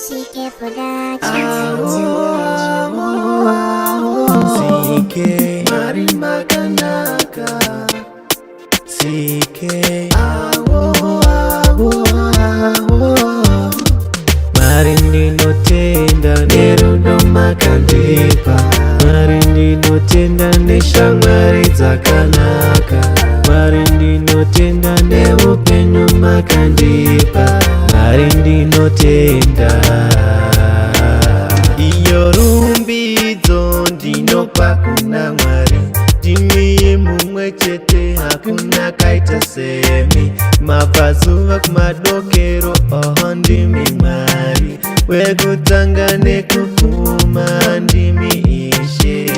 CK Production. CK Marimba Kanaka CK Marindi notenda nerudo makandipa Marindi notenda neshamwari dzakanaka Marindi notenda neupenyu makandipa Marindi notenda iyo rumbidzo ndinopa kuna Mwari ndimiye mumwe chete hakuna kaita semi mabvazuva kumadokero oho ndimi Mwari wekutanga nekupfuma ndimi Ishe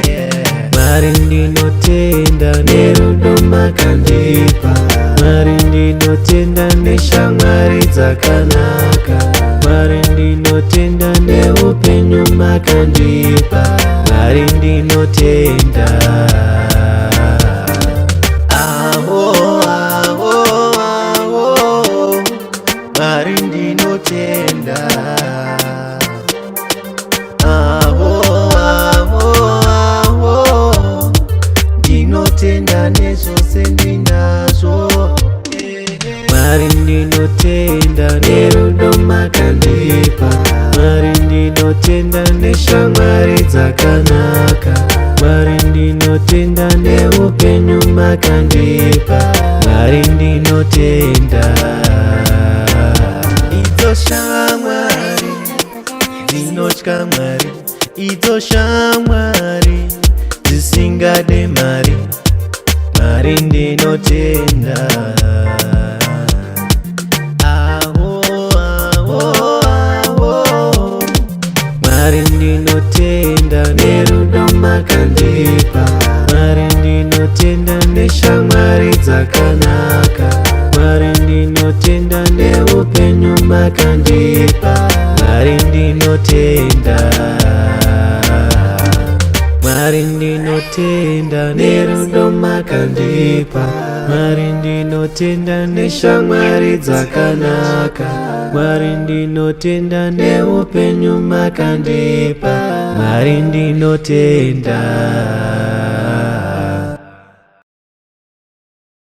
Mwari ndinotenda nerudo makandipa Mwari ndinotenda neshamwari dzakanaka Mwari ndinotenda neupenyu makandipa Mwari ndinotenda Mwari ndinotenda ndinotenda nezvose ndinazvo Mwari ndinotenda nerudo makandipa Mwari ndinotenda neshamwari dzakanaka Mwari ndinotenda neupenyu makandipa Mwari ndinotenda idzo shamwari dzinotya Mwari idzo shamwari dzisingade mari Mwari ndinotenda Mwari ndinotenda nerudo makandipa Mwari ndinotenda neshamwari dzakanaka Mwari ndinotenda neupenyu makandipa Mwari ndinotenda Mwari ndinotenda nerudo makandipa Mwari ndinotenda neshamwari dzakanaka Mwari ndinotenda neupenyu makandipa Mwari ndinotenda